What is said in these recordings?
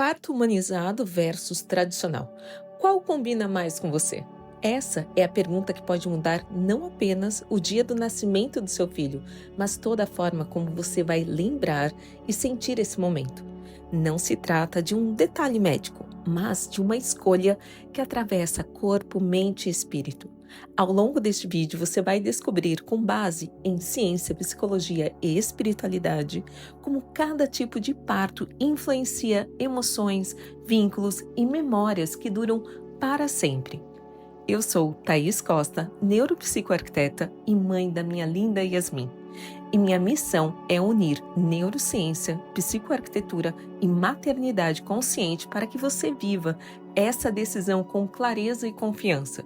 Parto humanizado versus tradicional. Qual combina mais com você? Essa é a pergunta que pode mudar não apenas o dia do nascimento do seu filho, mas toda a forma como você vai lembrar e sentir esse momento. Não se trata de um detalhe médico, mas de uma escolha que atravessa corpo, mente e espírito. Ao longo deste vídeo, você vai descobrir, com base em ciência, psicologia e espiritualidade, como cada tipo de parto influencia emoções, vínculos e memórias que duram para sempre. Eu sou Thaís Costa, neuropsicoarquiteta e mãe da minha linda Yasmin. E minha missão é unir neurociência, psicoarquitetura e maternidade consciente para que você viva essa decisão com clareza e confiança.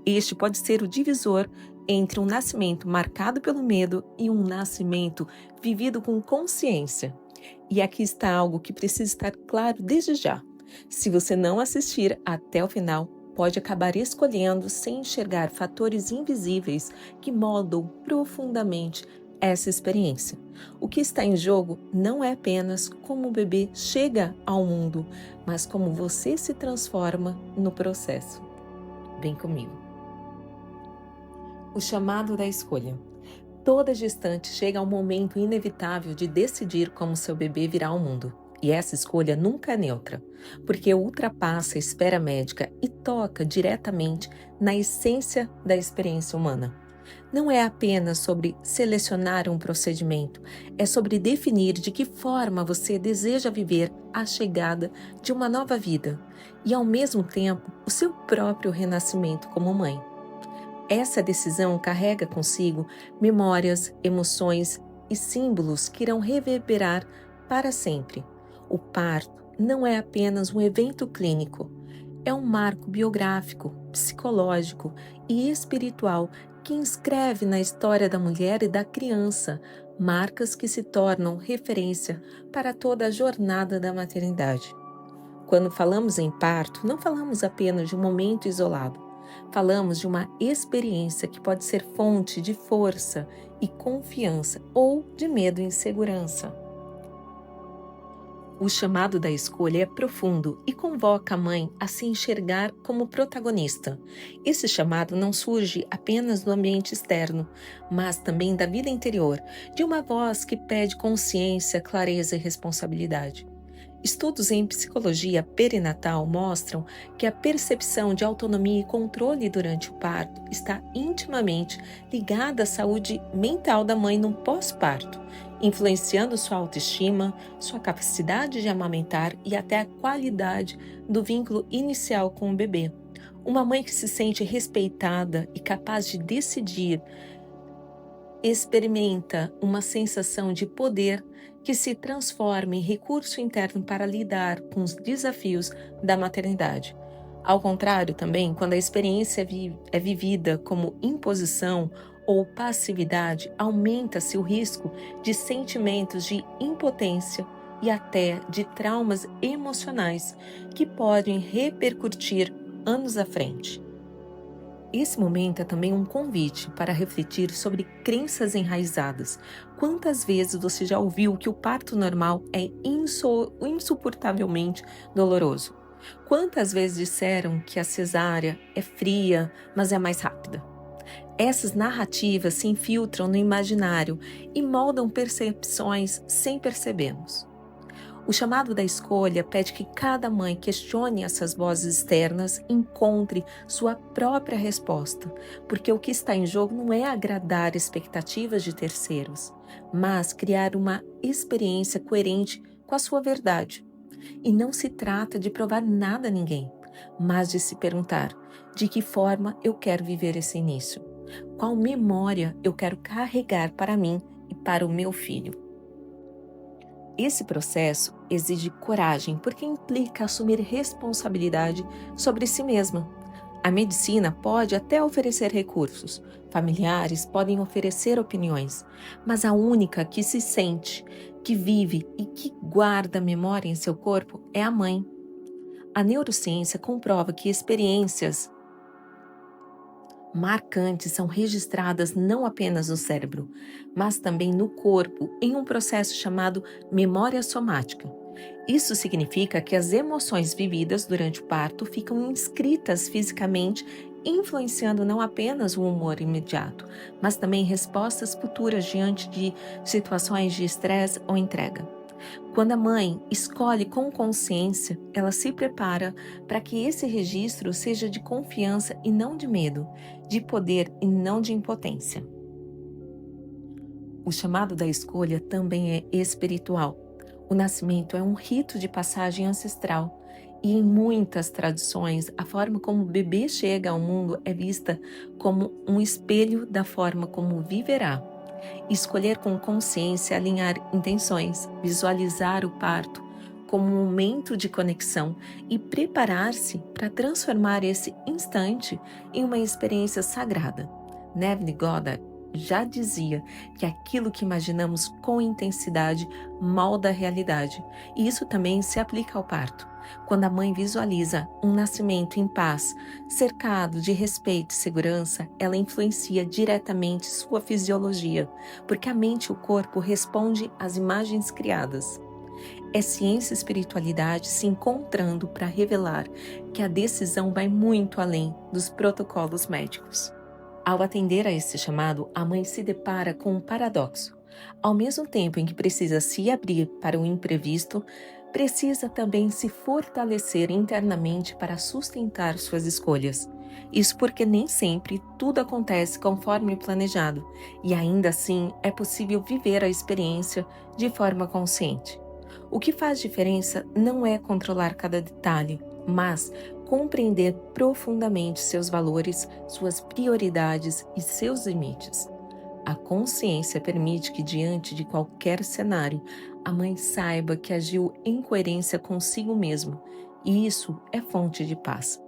Este pode ser o divisor entre um nascimento marcado pelo medo e um nascimento vivido com consciência. E aqui está algo que precisa estar claro desde já. Se você não assistir até o final, pode acabar escolhendo sem enxergar fatores invisíveis que moldam profundamente essa experiência. O que está em jogo não é apenas como o bebê chega ao mundo, mas como você se transforma no processo. Vem comigo. O chamado da escolha. Toda gestante chega ao momento inevitável de decidir como seu bebê virá ao mundo. E essa escolha nunca é neutra, porque ultrapassa a esfera médica e toca diretamente na essência da experiência humana. Não é apenas sobre selecionar um procedimento, é sobre definir de que forma você deseja viver a chegada de uma nova vida e, ao mesmo tempo, o seu próprio renascimento como mãe. Essa decisão carrega consigo memórias, emoções e símbolos que irão reverberar para sempre. O parto não é apenas um evento clínico, é um marco biográfico, psicológico e espiritual que inscreve na história da mulher e da criança marcas que se tornam referência para toda a jornada da maternidade. Quando falamos em parto, não falamos apenas de um momento isolado. Falamos de uma experiência que pode ser fonte de força e confiança ou de medo e insegurança. O chamado da escolha é profundo e convoca a mãe a se enxergar como protagonista. Esse chamado não surge apenas do ambiente externo, mas também da vida interior, de uma voz que pede consciência, clareza e responsabilidade. Estudos em psicologia perinatal mostram que a percepção de autonomia e controle durante o parto está intimamente ligada à saúde mental da mãe no pós-parto, influenciando sua autoestima, sua capacidade de amamentar e até a qualidade do vínculo inicial com o bebê. Uma mãe que se sente respeitada e capaz de decidir experimenta uma sensação de poder que se transforma em recurso interno para lidar com os desafios da maternidade. Ao contrário, também, quando a experiência é vivida como imposição ou passividade, aumenta-se o risco de sentimentos de impotência e até de traumas emocionais que podem repercutir anos à frente. Esse momento é também um convite para refletir sobre crenças enraizadas. Quantas vezes você já ouviu que o parto normal é insuportavelmente doloroso? Quantas vezes disseram que a cesárea é fria, mas é mais rápida? Essas narrativas se infiltram no imaginário e moldam percepções sem percebermos. O chamado da escolha pede que cada mãe questione essas vozes externas e encontre sua própria resposta, porque o que está em jogo não é agradar expectativas de terceiros, mas criar uma experiência coerente com a sua verdade. E não se trata de provar nada a ninguém, mas de se perguntar: de que forma eu quero viver esse início? Qual memória eu quero carregar para mim e para o meu filho? Esse processo exige coragem porque implica assumir responsabilidade sobre si mesma. A medicina pode até oferecer recursos, familiares podem oferecer opiniões, mas a única que se sente, que vive e que guarda memória em seu corpo é a mãe. A neurociência comprova que experiências marcantes são registradas não apenas no cérebro, mas também no corpo, em um processo chamado memória somática. Isso significa que as emoções vividas durante o parto ficam inscritas fisicamente, influenciando não apenas o humor imediato, mas também respostas futuras diante de situações de estresse ou entrega. Quando a mãe escolhe com consciência, ela se prepara para que esse registro seja de confiança e não de medo, de poder e não de impotência. O chamado da escolha também é espiritual. O nascimento é um rito de passagem ancestral. E em muitas tradições, a forma como o bebê chega ao mundo é vista como um espelho da forma como viverá. Escolher com consciência alinhar intenções, visualizar o parto como um momento de conexão e preparar-se para transformar esse instante em uma experiência sagrada. Neville Goddard já dizia que aquilo que imaginamos com intensidade molda a realidade, e isso também se aplica ao parto. Quando a mãe visualiza um nascimento em paz, cercado de respeito e segurança, ela influencia diretamente sua fisiologia, porque a mente e o corpo respondem às imagens criadas. É ciência e espiritualidade se encontrando para revelar que a decisão vai muito além dos protocolos médicos. Ao atender a esse chamado, a mãe se depara com um paradoxo. Ao mesmo tempo em que precisa se abrir para o imprevisto, precisa também se fortalecer internamente para sustentar suas escolhas. Isso porque nem sempre tudo acontece conforme planejado, e ainda assim é possível viver a experiência de forma consciente. O que faz diferença não é controlar cada detalhe, mas compreender profundamente seus valores, suas prioridades e seus limites. A consciência permite que, diante de qualquer cenário, a mãe saiba que agiu em coerência consigo mesma, e isso é fonte de paz.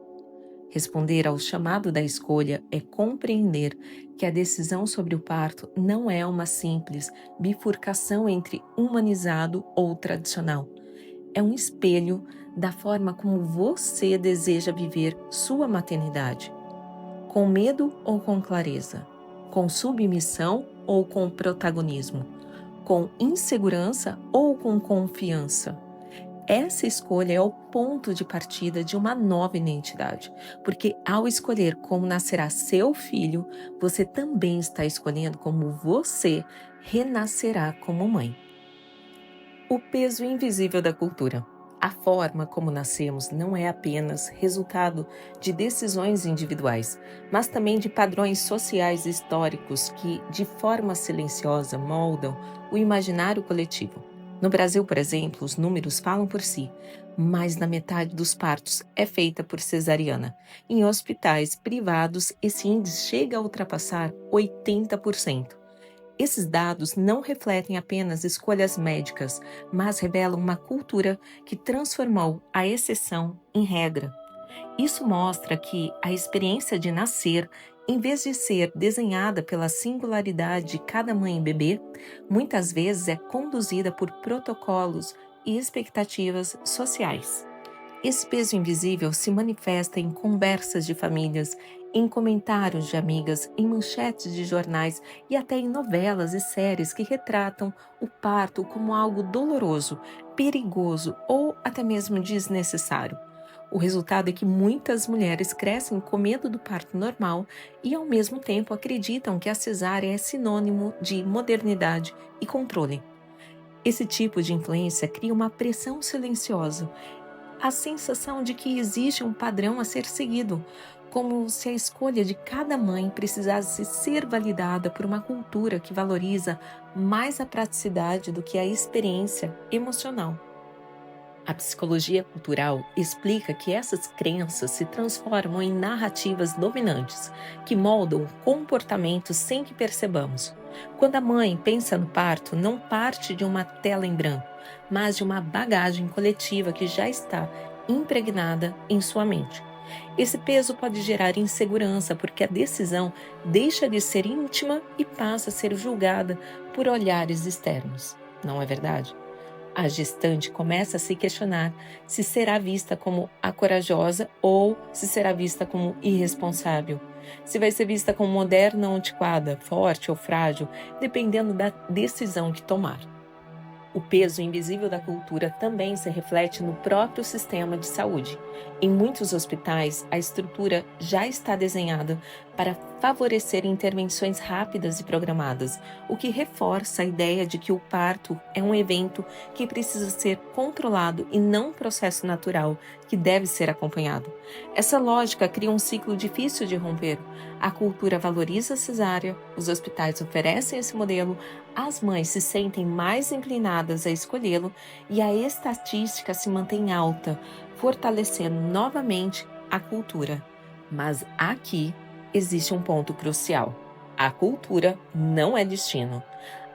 Responder ao chamado da escolha é compreender que a decisão sobre o parto não é uma simples bifurcação entre humanizado ou tradicional. É um espelho da forma como você deseja viver sua maternidade. Com medo ou com clareza? Com submissão ou com protagonismo? Com insegurança ou com confiança? Essa escolha é o ponto de partida de uma nova identidade, porque ao escolher como nascerá seu filho, você também está escolhendo como você renascerá como mãe. O peso invisível da cultura. A forma como nascemos não é apenas resultado de decisões individuais, mas também de padrões sociais e históricos que, de forma silenciosa, moldam o imaginário coletivo. No Brasil, por exemplo, os números falam por si. Mais da metade dos partos é feita por cesariana. Em hospitais privados, esse índice chega a ultrapassar 80%. Esses dados não refletem apenas escolhas médicas, mas revelam uma cultura que transformou a exceção em regra. Isso mostra que a experiência de nascer, em vez de ser desenhada pela singularidade de cada mãe e bebê, muitas vezes é conduzida por protocolos e expectativas sociais. Esse peso invisível se manifesta em conversas de famílias, em comentários de amigas, em manchetes de jornais e até em novelas e séries que retratam o parto como algo doloroso, perigoso ou até mesmo desnecessário. O resultado é que muitas mulheres crescem com medo do parto normal e, ao mesmo tempo, acreditam que a cesárea é sinônimo de modernidade e controle. Esse tipo de influência cria uma pressão silenciosa, a sensação de que existe um padrão a ser seguido, como se a escolha de cada mãe precisasse ser validada por uma cultura que valoriza mais a praticidade do que a experiência emocional. A psicologia cultural explica que essas crenças se transformam em narrativas dominantes, que moldam comportamentos sem que percebamos. Quando a mãe pensa no parto, não parte de uma tela em branco, mas de uma bagagem coletiva que já está impregnada em sua mente. Esse peso pode gerar insegurança porque a decisão deixa de ser íntima e passa a ser julgada por olhares externos. Não é verdade? A gestante começa a se questionar se será vista como a corajosa ou se será vista como irresponsável. Se vai ser vista como moderna ou antiquada, forte ou frágil, dependendo da decisão que tomar. O peso invisível da cultura também se reflete no próprio sistema de saúde. Em muitos hospitais, a estrutura já está desenhada para favorecer intervenções rápidas e programadas, o que reforça a ideia de que o parto é um evento que precisa ser controlado e não um processo natural que deve ser acompanhado. Essa lógica cria um ciclo difícil de romper. A cultura valoriza a cesárea, os hospitais oferecem esse modelo, as mães se sentem mais inclinadas a escolhê-lo e a estatística se mantém alta, fortalecendo novamente a cultura. Mas aqui existe um ponto crucial. A cultura não é destino.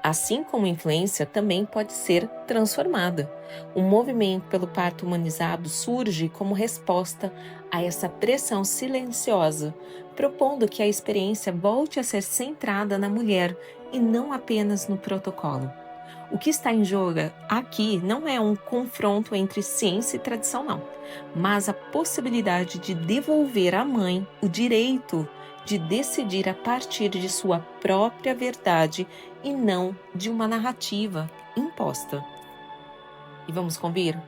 Assim como a influência também pode ser transformada. O movimento pelo parto humanizado surge como resposta a essa pressão silenciosa, propondo que a experiência volte a ser centrada na mulher e não apenas no protocolo. O que está em jogo aqui não é um confronto entre ciência e tradição, não, mas a possibilidade de devolver à mãe o direito de decidir a partir de sua própria verdade e não de uma narrativa imposta. E vamos convir?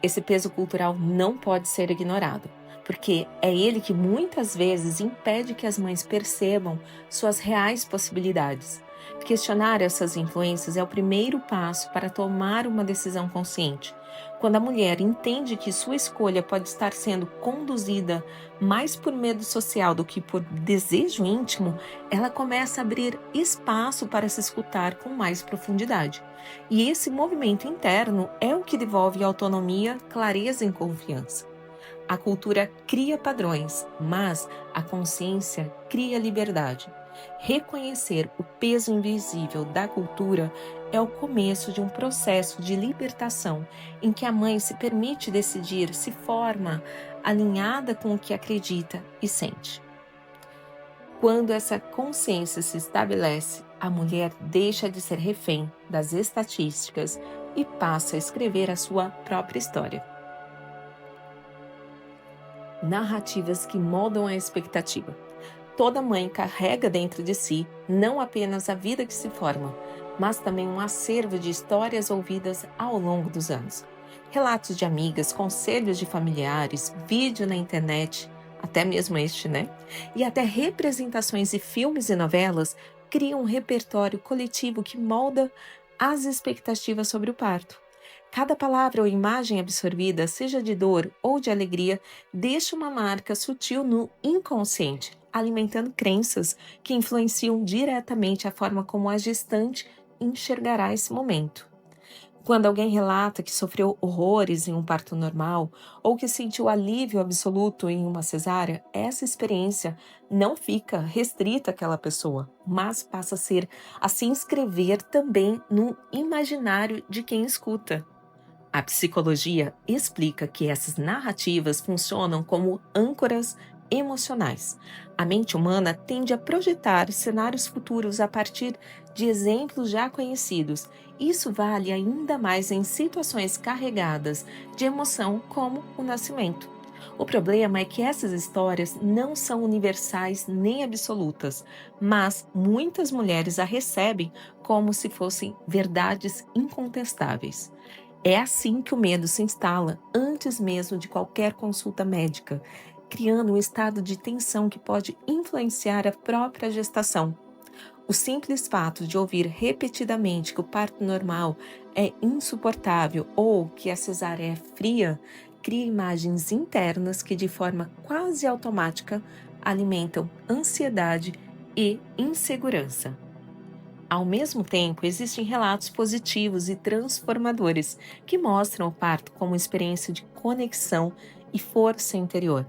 Esse peso cultural não pode ser ignorado, porque é ele que muitas vezes impede que as mães percebam suas reais possibilidades. Questionar essas influências é o primeiro passo para tomar uma decisão consciente. Quando a mulher entende que sua escolha pode estar sendo conduzida mais por medo social do que por desejo íntimo, ela começa a abrir espaço para se escutar com mais profundidade. E esse movimento interno é o que devolve autonomia, clareza e confiança. A cultura cria padrões, mas a consciência cria liberdade. Reconhecer o peso invisível da cultura é o começo de um processo de libertação em que a mãe se permite decidir se forma alinhada com o que acredita e sente. Quando essa consciência se estabelece, a mulher deixa de ser refém das estatísticas e passa a escrever a sua própria história. Narrativas que moldam a expectativa. Toda mãe carrega dentro de si não apenas a vida que se forma, mas também um acervo de histórias ouvidas ao longo dos anos. Relatos de amigas, conselhos de familiares, vídeo na internet, até mesmo este, né? E até representações de filmes e novelas criam um repertório coletivo que molda as expectativas sobre o parto. Cada palavra ou imagem absorvida, seja de dor ou de alegria, deixa uma marca sutil no inconsciente, alimentando crenças que influenciam diretamente a forma como a gestante enxergará esse momento. Quando alguém relata que sofreu horrores em um parto normal ou que sentiu alívio absoluto em uma cesárea, essa experiência não fica restrita àquela pessoa, mas passa a se inscrever também no imaginário de quem escuta. A psicologia explica que essas narrativas funcionam como âncoras emocionais. A mente humana tende a projetar cenários futuros a partir de exemplos já conhecidos. Isso vale ainda mais em situações carregadas de emoção, como o nascimento. O problema é que essas histórias não são universais nem absolutas, mas muitas mulheres a recebem como se fossem verdades incontestáveis. É assim que o medo se instala antes mesmo de qualquer consulta médica, criando um estado de tensão que pode influenciar a própria gestação. O simples fato de ouvir repetidamente que o parto normal é insuportável ou que a cesárea é fria, cria imagens internas que, de forma quase automática, alimentam ansiedade e insegurança. Ao mesmo tempo, existem relatos positivos e transformadores que mostram o parto como uma experiência de conexão e força interior.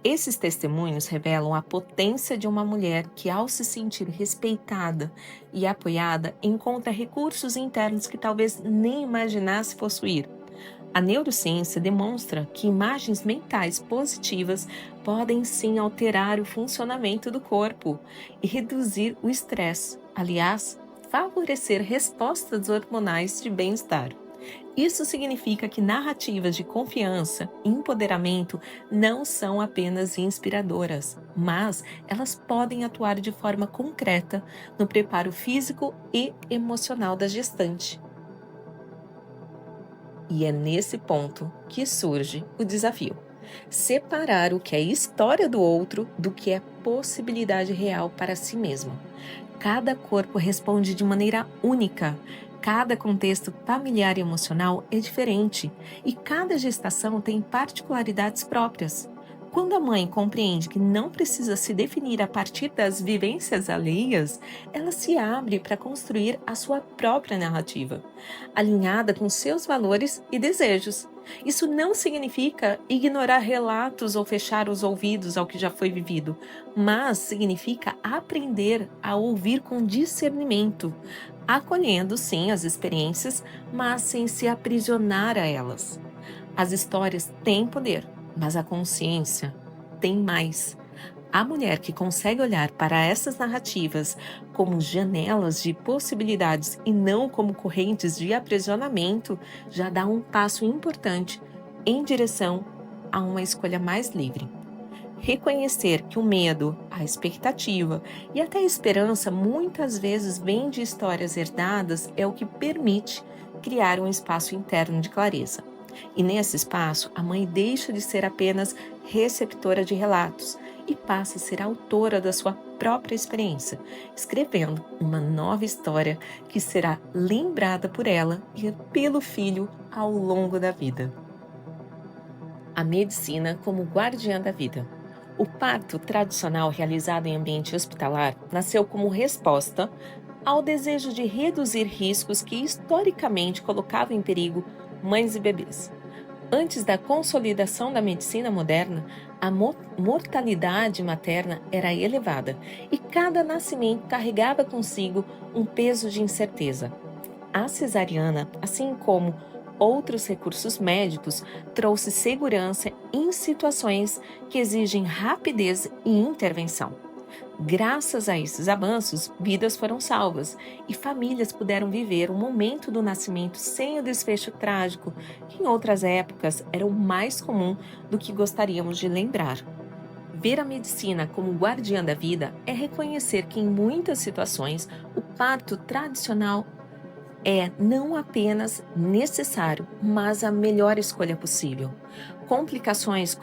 Esses testemunhos revelam a potência de uma mulher que, ao se sentir respeitada e apoiada, encontra recursos internos que talvez nem imaginasse possuir. A neurociência demonstra que imagens mentais positivas podem sim alterar o funcionamento do corpo e reduzir o estresse, aliás, favorecer respostas hormonais de bem-estar. Isso significa que narrativas de confiança e empoderamento não são apenas inspiradoras, mas elas podem atuar de forma concreta no preparo físico e emocional da gestante. E é nesse ponto que surge o desafio: separar o que é história do outro do que é possibilidade real para si mesmo. Cada corpo responde de maneira única. Cada contexto familiar e emocional é diferente e cada gestação tem particularidades próprias. Quando a mãe compreende que não precisa se definir a partir das vivências alheias, ela se abre para construir a sua própria narrativa, alinhada com seus valores e desejos. Isso não significa ignorar relatos ou fechar os ouvidos ao que já foi vivido, mas significa aprender a ouvir com discernimento, acolhendo sim as experiências, mas sem se aprisionar a elas. As histórias têm poder, mas a consciência tem mais. A mulher que consegue olhar para essas narrativas como janelas de possibilidades e não como correntes de aprisionamento já dá um passo importante em direção a uma escolha mais livre. Reconhecer que o medo, a expectativa e até a esperança muitas vezes vêm de histórias herdadas é o que permite criar um espaço interno de clareza. E nesse espaço, a mãe deixa de ser apenas receptora de relatos e passa a ser autora da sua própria experiência, escrevendo uma nova história que será lembrada por ela e pelo filho ao longo da vida. A medicina como guardiã da vida. O parto tradicional realizado em ambiente hospitalar nasceu como resposta ao desejo de reduzir riscos que historicamente colocavam em perigo mães e bebês. Antes da consolidação da medicina moderna, a mortalidade materna era elevada e cada nascimento carregava consigo um peso de incerteza. A cesariana, assim como outros recursos médicos, trouxe segurança em situações que exigem rapidez e intervenção. Graças a esses avanços, vidas foram salvas e famílias puderam viver o momento do nascimento sem o desfecho trágico, que em outras épocas era o mais comum do que gostaríamos de lembrar. Ver a medicina como guardiã da vida é reconhecer que, em muitas situações, o parto tradicional é não apenas necessário, mas a melhor escolha possível. Complicações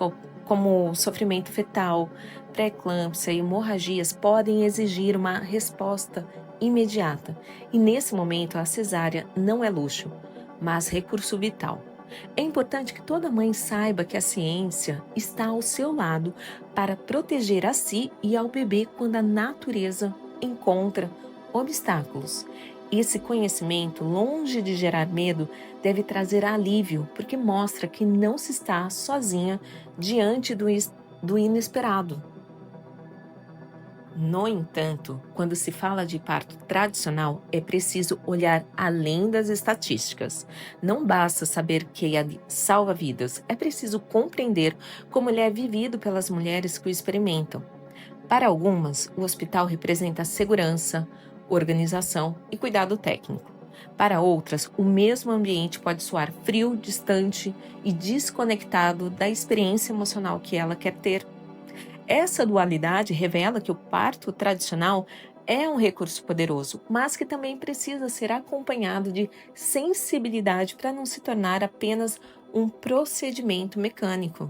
como sofrimento fetal, pré-eclâmpsia e hemorragias podem exigir uma resposta imediata. E nesse momento a cesárea não é luxo, mas recurso vital. É importante que toda mãe saiba que a ciência está ao seu lado para proteger a si e ao bebê quando a natureza encontra obstáculos. Esse conhecimento, longe de gerar medo, deve trazer alívio, porque mostra que não se está sozinha diante do inesperado. No entanto, quando se fala de parto tradicional, é preciso olhar além das estatísticas. Não basta saber que ele salva vidas, é preciso compreender como ele é vivido pelas mulheres que o experimentam. Para algumas, o hospital representa segurança, organização e cuidado técnico. Para outras, o mesmo ambiente pode soar frio, distante e desconectado da experiência emocional que ela quer ter. Essa dualidade revela que o parto tradicional é um recurso poderoso, mas que também precisa ser acompanhado de sensibilidade para não se tornar apenas um procedimento mecânico.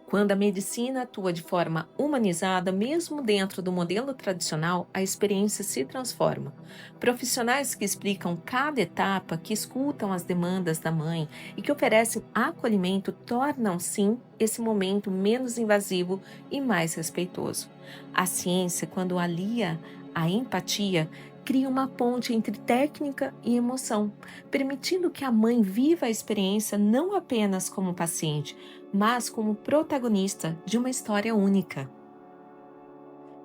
Quando a medicina atua de forma humanizada, mesmo dentro do modelo tradicional, a experiência se transforma. Profissionais que explicam cada etapa, que escutam as demandas da mãe e que oferecem acolhimento tornam, sim, esse momento menos invasivo e mais respeitoso. A ciência, quando alia a empatia, cria uma ponte entre técnica e emoção, permitindo que a mãe viva a experiência não apenas como paciente, mas como protagonista de uma história única.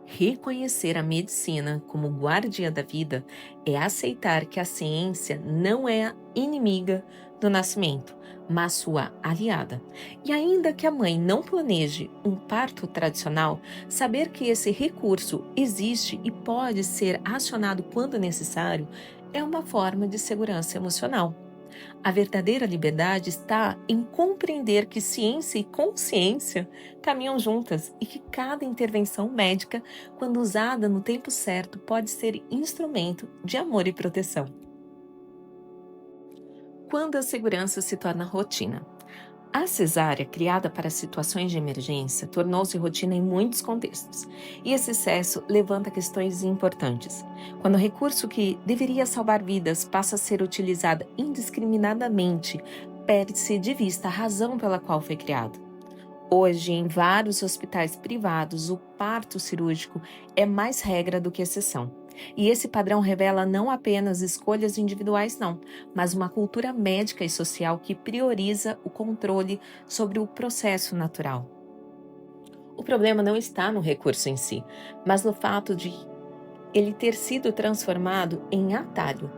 Reconhecer a medicina como guardiã da vida é aceitar que a ciência não é inimiga do nascimento, mas sua aliada. E ainda que a mãe não planeje um parto tradicional, saber que esse recurso existe e pode ser acionado quando necessário é uma forma de segurança emocional. A verdadeira liberdade está em compreender que ciência e consciência caminham juntas e que cada intervenção médica, quando usada no tempo certo, pode ser instrumento de amor e proteção. quando a segurança se torna rotina. A cesárea, criada para situações de emergência, tornou-se rotina em muitos contextos, e esse excesso levanta questões importantes. Quando o recurso que deveria salvar vidas passa a ser utilizado indiscriminadamente, perde-se de vista a razão pela qual foi criado. Hoje, em vários hospitais privados, o parto cirúrgico é mais regra do que exceção. E esse padrão revela não apenas escolhas individuais, não, mas uma cultura médica e social que prioriza o controle sobre o processo natural. O problema não está no recurso em si, mas no fato de ele ter sido transformado em atalho.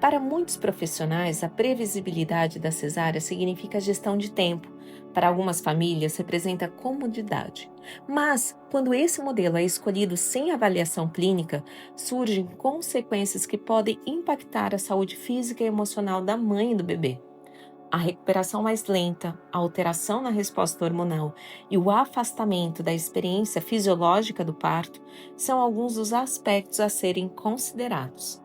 Para muitos profissionais, a previsibilidade da cesárea significa gestão de tempo. Para algumas famílias, representa comodidade. Mas, quando esse modelo é escolhido sem avaliação clínica, surgem consequências que podem impactar a saúde física e emocional da mãe e do bebê. A recuperação mais lenta, a alteração na resposta hormonal e o afastamento da experiência fisiológica do parto são alguns dos aspectos a serem considerados.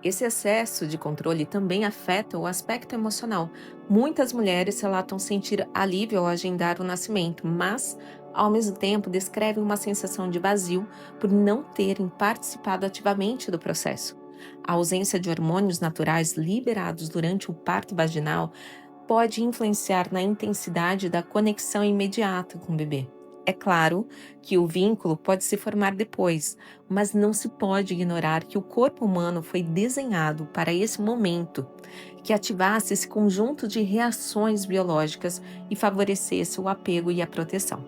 Esse excesso de controle também afeta o aspecto emocional. Muitas mulheres relatam sentir alívio ao agendar o nascimento, mas, ao mesmo tempo, descrevem uma sensação de vazio por não terem participado ativamente do processo. A ausência de hormônios naturais liberados durante o parto vaginal pode influenciar na intensidade da conexão imediata com o bebê. É claro que o vínculo pode se formar depois, mas não se pode ignorar que o corpo humano foi desenhado para esse momento, que ativasse esse conjunto de reações biológicas e favorecesse o apego e a proteção.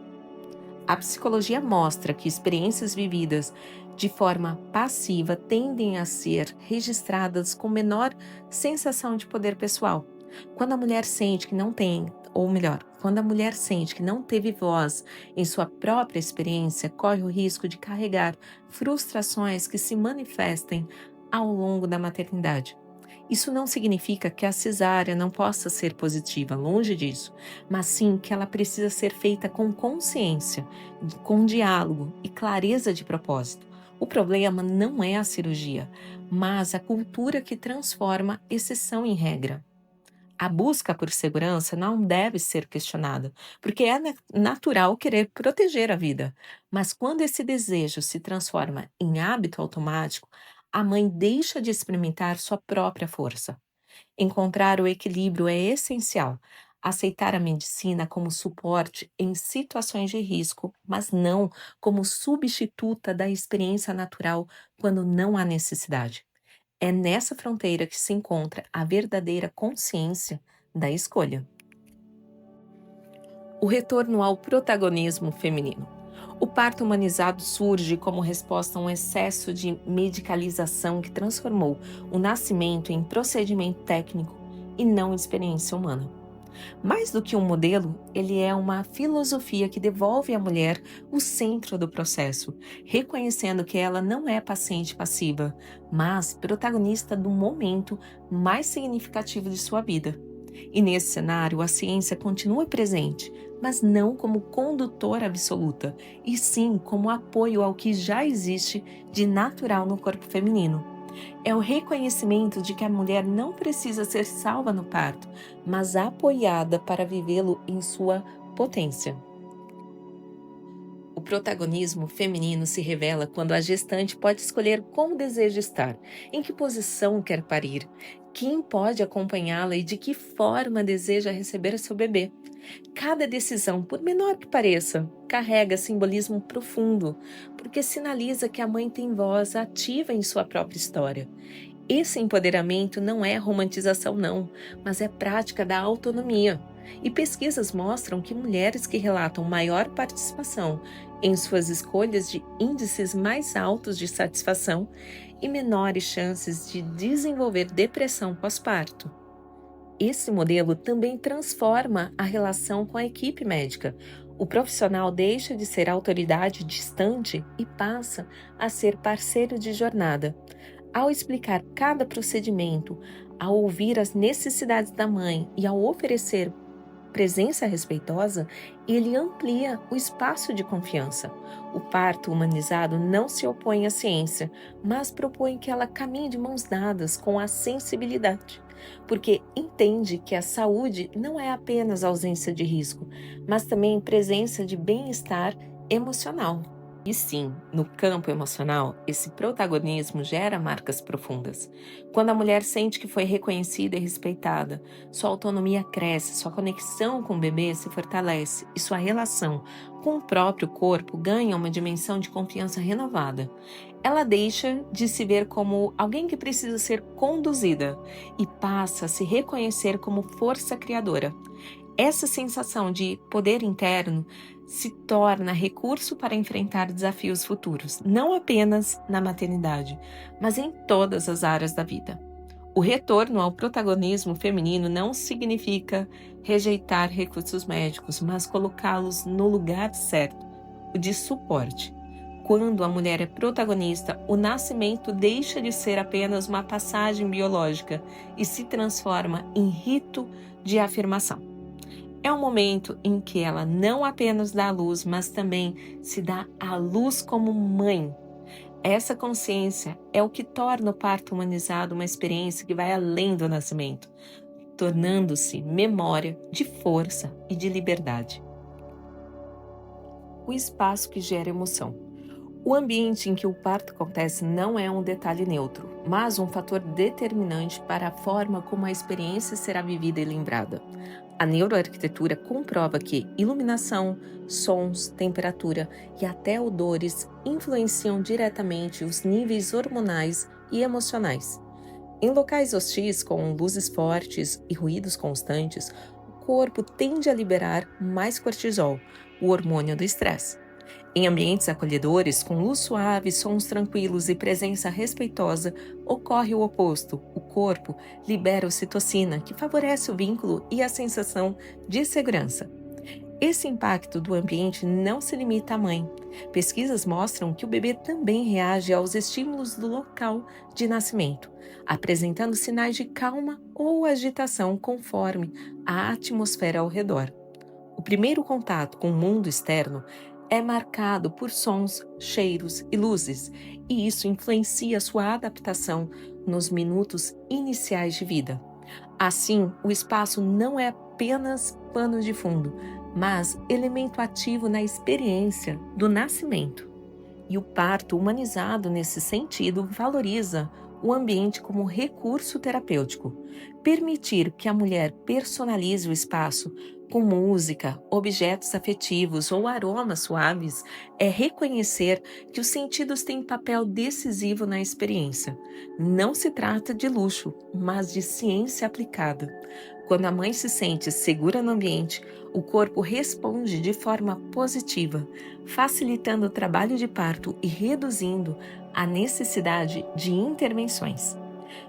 A psicologia mostra que experiências vividas de forma passiva tendem a ser registradas com menor sensação de poder pessoal. Quando a mulher sente que não tem, ou melhor, quando a mulher sente que não teve voz em sua própria experiência, corre o risco de carregar frustrações que se manifestem ao longo da maternidade. Isso não significa que a cesárea não possa ser positiva, longe disso, mas sim que ela precisa ser feita com consciência, com diálogo e clareza de propósito. O problema não é a cirurgia, mas a cultura que transforma exceção em regra. A busca por segurança não deve ser questionada, porque é natural querer proteger a vida. Mas quando esse desejo se transforma em hábito automático, a mãe deixa de experimentar sua própria força. Encontrar o equilíbrio é essencial. Aceitar a medicina como suporte em situações de risco, mas não como substituta da experiência natural quando não há necessidade. É nessa fronteira que se encontra a verdadeira consciência da escolha. O retorno ao protagonismo feminino. O parto humanizado surge como resposta a um excesso de medicalização que transformou o nascimento em procedimento técnico e não experiência humana. Mais do que um modelo, ele é uma filosofia que devolve à mulher o centro do processo, reconhecendo que ela não é paciente passiva, mas protagonista do momento mais significativo de sua vida. E nesse cenário, a ciência continua presente, mas não como condutora absoluta, e sim como apoio ao que já existe de natural no corpo feminino. É o reconhecimento de que a mulher não precisa ser salva no parto, mas apoiada para vivê-lo em sua potência. O protagonismo feminino se revela quando a gestante pode escolher como deseja estar, em que posição quer parir, quem pode acompanhá-la e de que forma deseja receber seu bebê. Cada decisão, por menor que pareça, carrega simbolismo profundo, porque sinaliza que a mãe tem voz ativa em sua própria história. Esse empoderamento não é romantização, não, mas é prática da autonomia. E pesquisas mostram que mulheres que relatam maior participação em suas escolhas de índices mais altos de satisfação e menores chances de desenvolver depressão pós-parto. Esse modelo também transforma a relação com a equipe médica. O profissional deixa de ser autoridade distante e passa a ser parceiro de jornada. Ao explicar cada procedimento, ao ouvir as necessidades da mãe e ao oferecer presença respeitosa, ele amplia o espaço de confiança. O parto humanizado não se opõe à ciência, mas propõe que ela caminhe de mãos dadas com a sensibilidade. porque entende que a saúde não é apenas ausência de risco, mas também presença de bem-estar emocional. E sim, no campo emocional, esse protagonismo gera marcas profundas. Quando a mulher sente que foi reconhecida e respeitada, sua autonomia cresce, sua conexão com o bebê se fortalece e sua relação com o próprio corpo ganha uma dimensão de confiança renovada. Ela deixa de se ver como alguém que precisa ser conduzida e passa a se reconhecer como força criadora. Essa sensação de poder interno se torna recurso para enfrentar desafios futuros, não apenas na maternidade, mas em todas as áreas da vida. O retorno ao protagonismo feminino não significa rejeitar recursos médicos, mas colocá-los no lugar certo, o de suporte. Quando a mulher é protagonista, o nascimento deixa de ser apenas uma passagem biológica e se transforma em rito de afirmação. É um momento em que ela não apenas dá à luz, mas também se dá à luz como mãe. Essa consciência é o que torna o parto humanizado uma experiência que vai além do nascimento, tornando-se memória de força e de liberdade. O espaço que gera emoção. O ambiente em que o parto acontece não é um detalhe neutro, mas um fator determinante para a forma como a experiência será vivida e lembrada. A neuroarquitetura comprova que iluminação, sons, temperatura e até odores influenciam diretamente os níveis hormonais e emocionais. Em locais hostis, com luzes fortes e ruídos constantes, o corpo tende a liberar mais cortisol, o hormônio do estresse. Em ambientes acolhedores, com luz suave, sons tranquilos e presença respeitosa, ocorre o oposto. O corpo libera ocitocina, que favorece o vínculo e a sensação de segurança. Esse impacto do ambiente não se limita à mãe. Pesquisas mostram que o bebê também reage aos estímulos do local de nascimento, apresentando sinais de calma ou agitação conforme a atmosfera ao redor. O primeiro contato com o mundo externo é marcado por sons, cheiros e luzes, e isso influencia sua adaptação nos minutos iniciais de vida. Assim, o espaço não é apenas pano de fundo, mas elemento ativo na experiência do nascimento. E o parto humanizado nesse sentido valoriza o ambiente como recurso terapêutico. Permitir que a mulher personalize o espaço com música, objetos afetivos ou aromas suaves é reconhecer que os sentidos têm papel decisivo na experiência. Não se trata de luxo, mas de ciência aplicada. Quando a mãe se sente segura no ambiente, o corpo responde de forma positiva, facilitando o trabalho de parto e reduzindo a necessidade de intervenções.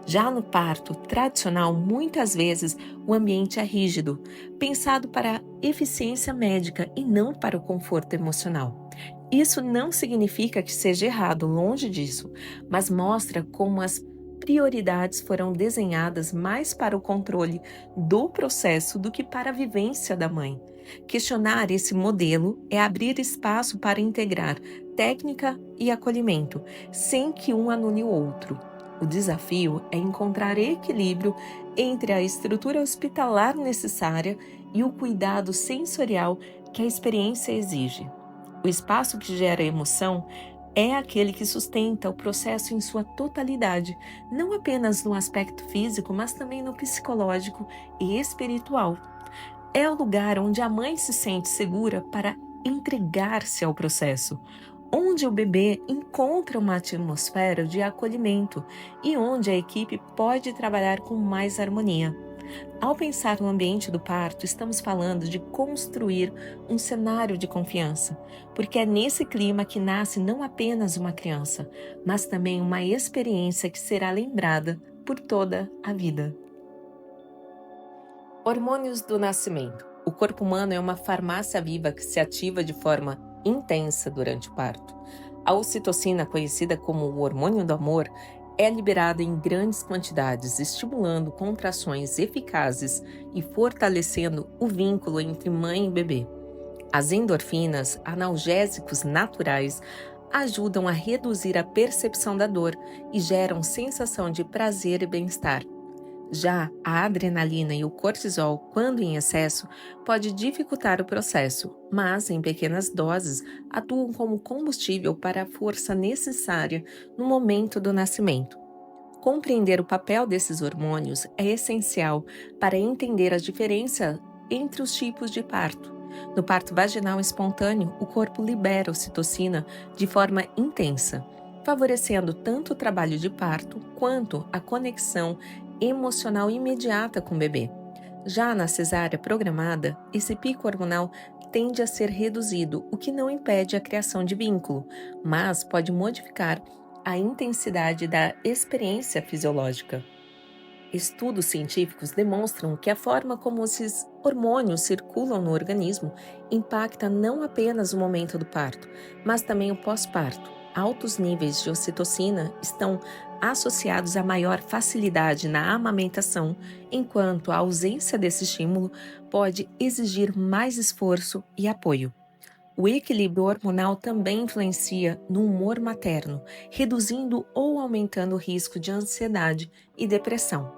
Já no parto tradicional, muitas vezes o ambiente é rígido, pensado para a eficiência médica e não para o conforto emocional. Isso não significa que seja errado, longe disso, mas mostra como as prioridades foram desenhadas mais para o controle do processo do que para a vivência da mãe. Questionar esse modelo é abrir espaço para integrar técnica e acolhimento, sem que um anule o outro. O desafio é encontrar equilíbrio entre a estrutura hospitalar necessária e o cuidado sensorial que a experiência exige. O espaço que gera emoção é aquele que sustenta o processo em sua totalidade, não apenas no aspecto físico, mas também no psicológico e espiritual. É o lugar onde a mãe se sente segura para entregar-se ao processo, onde o bebê encontra uma atmosfera de acolhimento e onde a equipe pode trabalhar com mais harmonia. Ao pensar no ambiente do parto, estamos falando de construir um cenário de confiança, porque é nesse clima que nasce não apenas uma criança, mas também uma experiência que será lembrada por toda a vida. Hormônios do nascimento. O corpo humano é uma farmácia viva que se ativa de forma intensa durante o parto. A ocitocina, conhecida como o hormônio do amor, é liberada em grandes quantidades, estimulando contrações eficazes e fortalecendo o vínculo entre mãe e bebê. As endorfinas, analgésicos naturais, ajudam a reduzir a percepção da dor e geram sensação de prazer e bem-estar. Já a adrenalina e o cortisol, quando em excesso, pode dificultar o processo, mas em pequenas doses atuam como combustível para a força necessária no momento do nascimento. Compreender o papel desses hormônios é essencial para entender a diferença entre os tipos de parto. No parto vaginal espontâneo, o corpo libera ocitocina de forma intensa, favorecendo tanto o trabalho de parto quanto a conexão emocional imediata com o bebê. Já na cesárea programada, esse pico hormonal tende a ser reduzido, o que não impede a criação de vínculo, mas pode modificar a intensidade da experiência fisiológica. Estudos científicos demonstram que a forma como esses hormônios circulam no organismo impacta não apenas o momento do parto, mas também o pós-parto. Altos níveis de ocitocina estão associados a maior facilidade na amamentação, enquanto a ausência desse estímulo pode exigir mais esforço e apoio. O equilíbrio hormonal também influencia no humor materno, reduzindo ou aumentando o risco de ansiedade e depressão.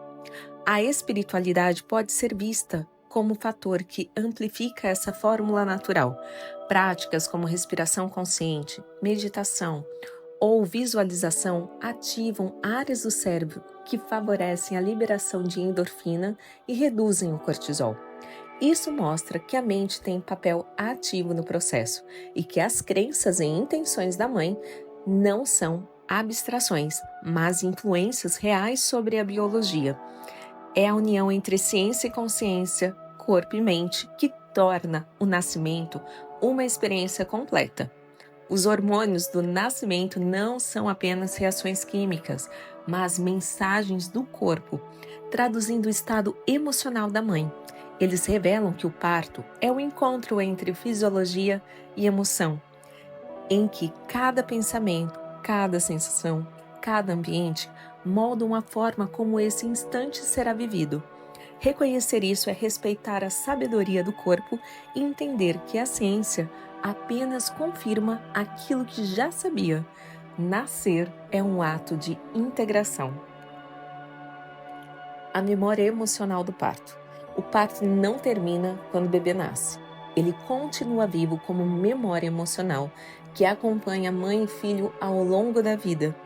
A espiritualidade pode ser vista como fator que amplifica essa fórmula natural. Práticas como respiração consciente, meditação ou visualização ativam áreas do cérebro que favorecem a liberação de endorfina e reduzem o cortisol. Isso mostra que a mente tem papel ativo no processo e que as crenças e intenções da mãe não são abstrações, mas influências reais sobre a biologia. É a união entre ciência e consciência, corpo e mente, que torna o nascimento uma experiência completa. Os hormônios do nascimento não são apenas reações químicas, mas mensagens do corpo, traduzindo o estado emocional da mãe. Eles revelam que o parto é o encontro entre fisiologia e emoção, em que cada pensamento, cada sensação, cada ambiente moldam a forma como esse instante será vivido. Reconhecer isso é respeitar a sabedoria do corpo e entender que a ciência apenas confirma aquilo que já sabia. Nascer é um ato de integração. A memória emocional do parto. O parto não termina quando o bebê nasce. Ele continua vivo como memória emocional que acompanha mãe e filho ao longo da vida.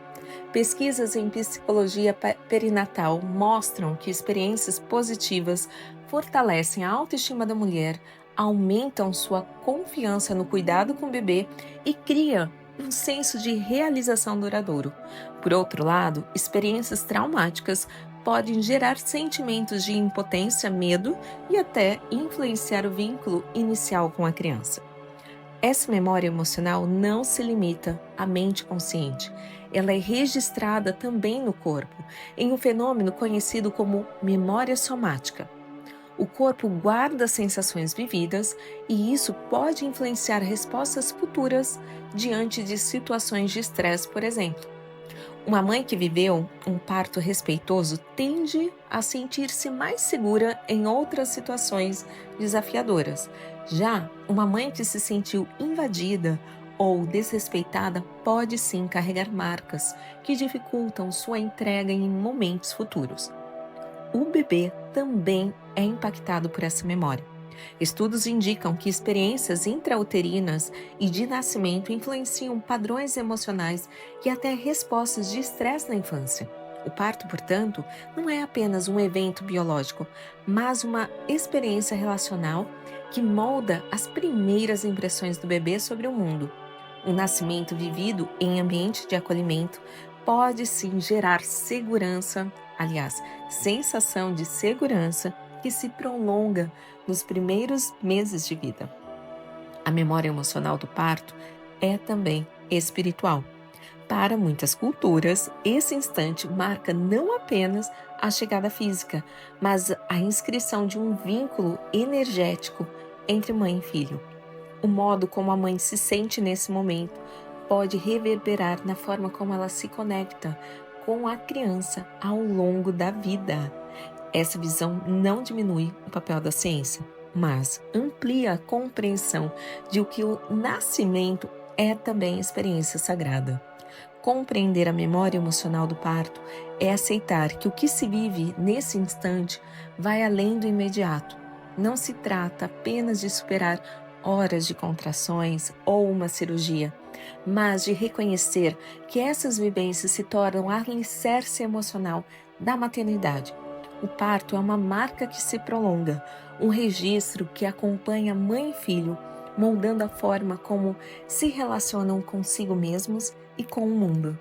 Pesquisas em psicologia perinatal mostram que experiências positivas fortalecem a autoestima da mulher, aumentam sua confiança no cuidado com o bebê e criam um senso de realização duradouro. Por outro lado, experiências traumáticas podem gerar sentimentos de impotência, medo e até influenciar o vínculo inicial com a criança. Essa memória emocional não se limita à mente consciente. Ela é registrada também no corpo, em um fenômeno conhecido como memória somática. O corpo guarda sensações vividas e isso pode influenciar respostas futuras diante de situações de estresse, por exemplo. Uma mãe que viveu um parto respeitoso tende a sentir-se mais segura em outras situações desafiadoras. Já uma mãe que se sentiu invadida ou desrespeitada pode sim carregar marcas que dificultam sua entrega em momentos futuros. O bebê também é impactado por essa memória. Estudos indicam que experiências intrauterinas e de nascimento influenciam padrões emocionais e até respostas de estresse na infância. O parto, portanto, não é apenas um evento biológico, mas uma experiência relacional que molda as primeiras impressões do bebê sobre o mundo. Um nascimento vivido em ambiente de acolhimento pode sim gerar segurança, aliás, sensação de segurança que se prolonga nos primeiros meses de vida. A memória emocional do parto é também espiritual. Para muitas culturas, esse instante marca não apenas a chegada física, mas a inscrição de um vínculo energético entre mãe e filho. O modo como a mãe se sente nesse momento pode reverberar na forma como ela se conecta com a criança ao longo da vida. Essa visão não diminui o papel da ciência, mas amplia a compreensão de que o nascimento é também experiência sagrada. Compreender a memória emocional do parto é aceitar que o que se vive nesse instante vai além do imediato. Não se trata apenas de superar horas de contrações ou uma cirurgia, mas de reconhecer que essas vivências se tornam alicerce emocional da maternidade. O parto é uma marca que se prolonga, um registro que acompanha mãe e filho, moldando a forma como se relacionam consigo mesmos e com o mundo.